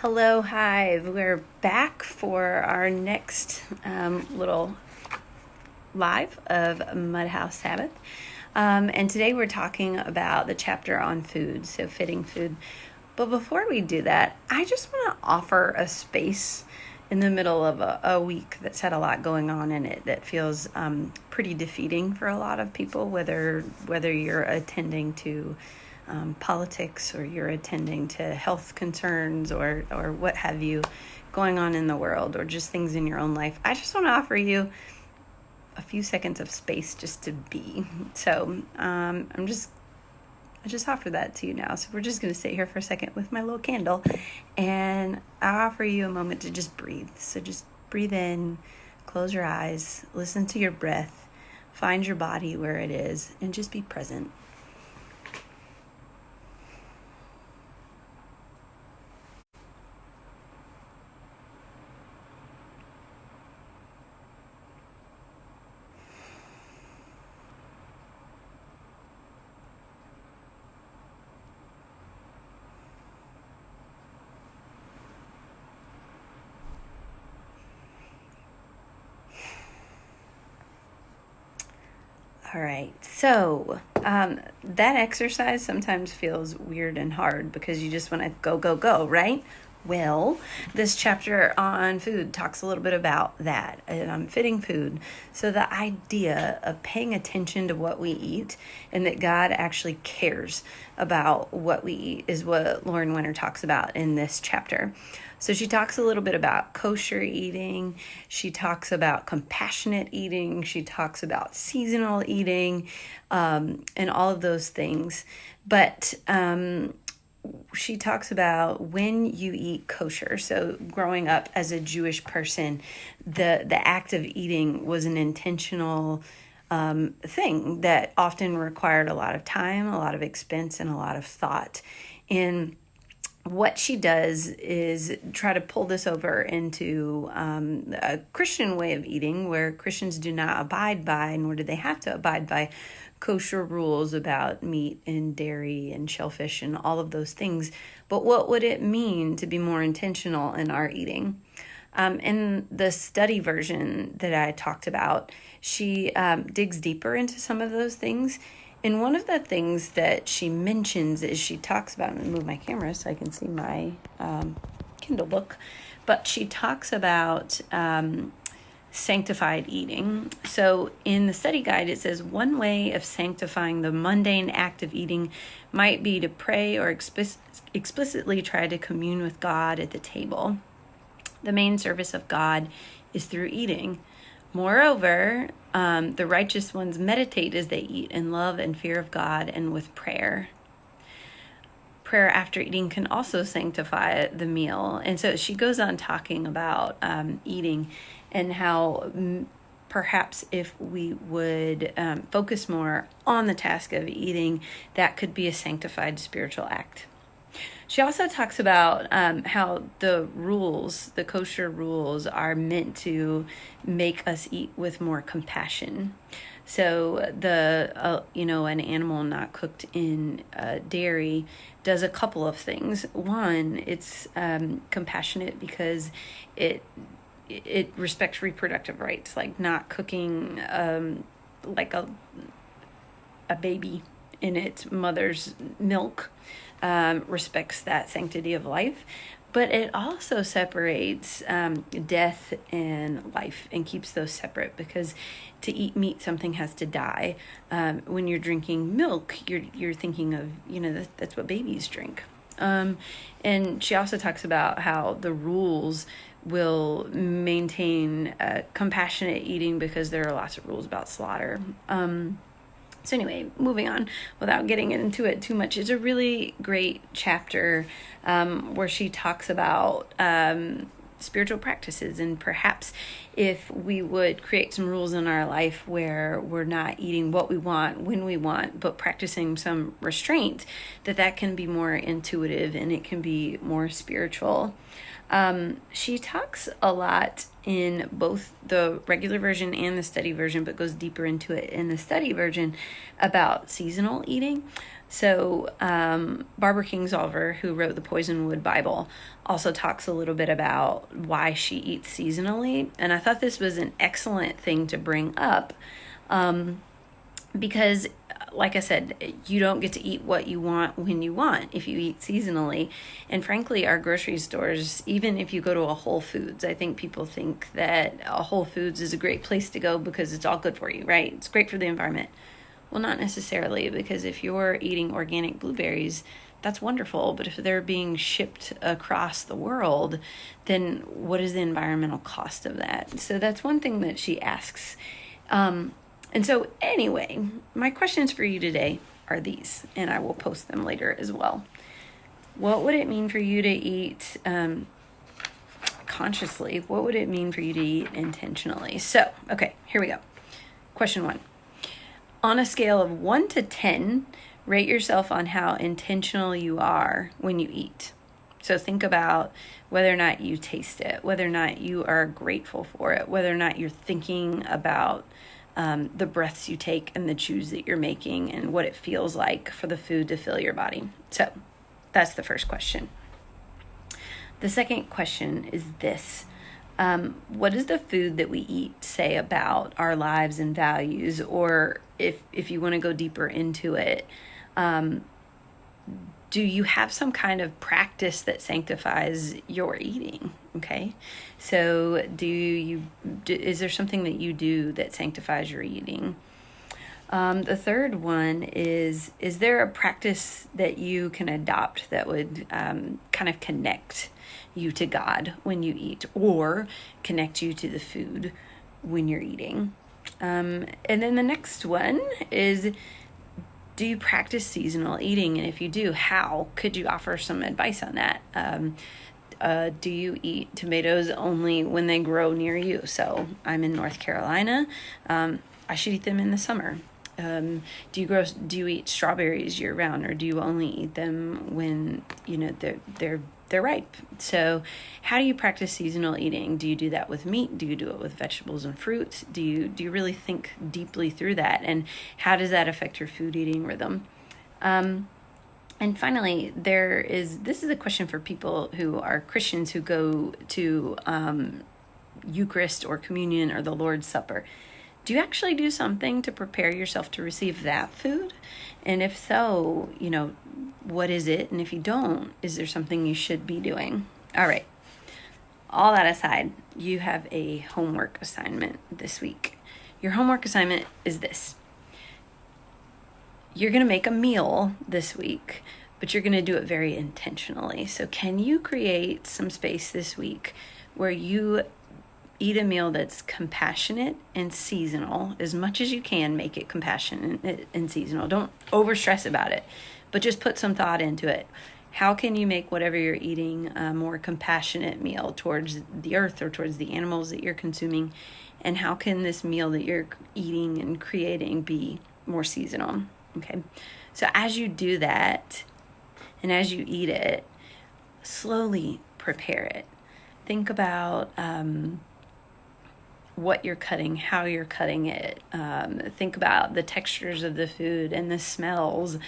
Hello, Hive. We're back for our next little live of Mudhouse Sabbath. And today we're talking about the chapter on food, so fitting food. But before we do that, I just want to offer a space in the middle of a week that's had a lot going on in it that feels pretty defeating for a lot of people, whether you're attending to politics or you're attending to health concerns or what have you going on in the world, or just things in your own life. I just want to offer you a few seconds of space just to be. So I just offer that to you now. So we're just going to sit here for a second with my little candle, and I'll offer you a moment to just breathe. So just breathe in, close your eyes, listen to your breath, find your body where it is, and just be present. All right, so that exercise sometimes feels weird and hard because you just want to go, right? Well, this chapter on food talks a little bit about that, and on fitting food. So the idea of paying attention to what we eat and that God actually cares about what we eat is what Lauren Winter talks about in this chapter. So she talks a little bit about kosher eating. She talks about compassionate eating. She talks about seasonal eating, and all of those things. But she talks about when you eat kosher. So growing up as a Jewish person, the act of eating was an intentional thing that often required a lot of time, a lot of expense, and a lot of thought. And what she does is try to pull this over into a Christian way of eating, where Christians do not abide by, nor do they have to abide by, kosher rules about meat and dairy and shellfish and all of those things. But what would it mean to be more intentional in our eating? In the study version that I talked about, she digs deeper into some of those things. And one of the things that she mentions is she talks about, I'm going to move my camera so I can see my Kindle book, but she talks about sanctified eating. So in the study guide, it says one way of sanctifying the mundane act of eating might be to pray or explicitly try to commune with God at the table. The main service of God is through eating. Moreover, the righteous ones meditate as they eat in love and fear of God and with prayer. Prayer after eating can also sanctify the meal. And so she goes on talking about eating and how perhaps if we would focus more on the task of eating, that could be a sanctified spiritual act. She also talks about how the kosher rules, are meant to make us eat with more compassion. So an animal not cooked in dairy does a couple of things. One, it's compassionate because it respects reproductive rights, like not cooking like a baby in its mother's milk. Respects that sanctity of life, but it also separates death and life and keeps those separate, because to eat meat, something has to die. When you're drinking milk, you're thinking of, that's what babies drink. And she also talks about how the rules will maintain compassionate eating because there are lots of rules about slaughter. So anyway, moving on without getting into it too much, it's a really great chapter where she talks about spiritual practices, and perhaps if we would create some rules in our life where we're not eating what we want when we want, but practicing some restraint, that can be more intuitive and it can be more spiritual. She talks a lot in both the regular version and the study version, but goes deeper into it in the study version about seasonal eating. So Barbara Kingsolver, who wrote the Poisonwood Bible, also talks a little bit about why she eats seasonally. And I thought this was an excellent thing to bring up because, like I said, you don't get to eat what you want when you want if you eat seasonally. And frankly, our grocery stores, even if you go to a Whole Foods, I think people think that a Whole Foods is a great place to go because it's all good for you, right? It's great for the environment. Well, not necessarily, because if you're eating organic blueberries, that's wonderful. But if they're being shipped across the world, then what is the environmental cost of that? So that's one thing that she asks. And so anyway, my questions for you today are these, and I will post them later as well. What would it mean for you to eat consciously? What would it mean for you to eat intentionally? So, okay, here we go. Question 1. On a scale of 1 to 10, rate yourself on how intentional you are when you eat. So think about whether or not you taste it, whether or not you are grateful for it, whether or not you're thinking about the breaths you take and the chews that you're making and what it feels like for the food to fill your body. So that's the first question. The second question is this. What does the food that we eat say about our lives and values? Or if you want to go deeper into it, do you have some kind of practice that sanctifies your eating? Okay. So is there something that you do that sanctifies your eating? The third one is there a practice that you can adopt that would kind of connect you to God when you eat, or connect you to the food when you're eating? And then the next one is, do you practice seasonal eating? And if you do, how? Could you offer some advice on that? Do you eat tomatoes only when they grow near you? So I'm in North Carolina. I should eat them in the summer. Do you eat strawberries year round, or do you only eat them when they're ripe? So how do you practice seasonal eating? Do you do that with meat? Do you do it with vegetables and fruits? Do you really think deeply through that? And how does that affect your food eating rhythm? And finally, this is a question for people who are Christians who go to Eucharist or communion or the Lord's Supper. Do you actually do something to prepare yourself to receive that food? And if so, what is it? And if you don't, is there something you should be doing? All right. All that aside, you have a homework assignment this week. Your homework assignment is this. You're going to make a meal this week, but you're going to do it very intentionally. So can you create some space this week where you eat a meal that's compassionate and seasonal? As much as you can, make it compassionate and seasonal. Don't overstress about it, but just put some thought into it. How can you make whatever you're eating a more compassionate meal towards the earth or towards the animals that you're consuming? And how can this meal that you're eating and creating be more seasonal? Okay. So as you do that, and as you eat it, slowly prepare it. Think about what you're cutting, how you're cutting it. Think about the textures of the food and the smells.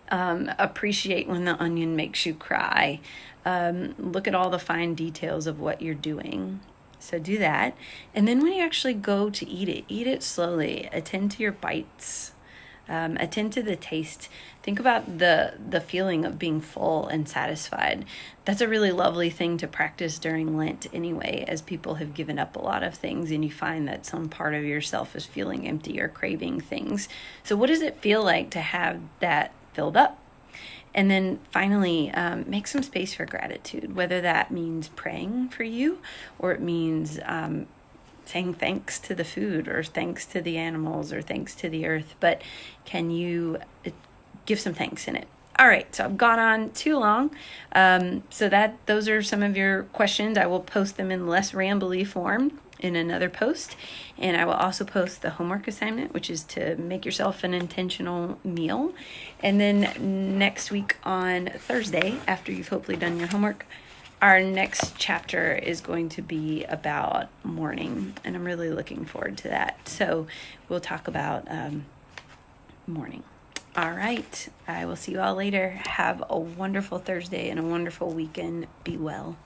Appreciate when the onion makes you cry. Look at all the fine details of what you're doing. So do that. And then when you actually go to eat it slowly. Attend to your bites. Attend to the taste. Think about the feeling of being full and satisfied. That's a really lovely thing to practice during Lent anyway, as people have given up a lot of things and you find that some part of yourself is feeling empty or craving things. So what does it feel like to have that filled up? And then finally, make some space for gratitude, whether that means praying for you or it means saying thanks to the food or thanks to the animals or thanks to the earth. But can you give some thanks in it? All right, so I've gone on too long. Those are some of your questions. I will post them in less rambly form in another post. And I will also post the homework assignment, which is to make yourself an intentional meal. And then next week on Thursday, after you've hopefully done your homework, our next chapter is going to be about mourning. And I'm really looking forward to that. So we'll talk about mourning. All right. I will see you all later. Have a wonderful Thursday and a wonderful weekend. Be well.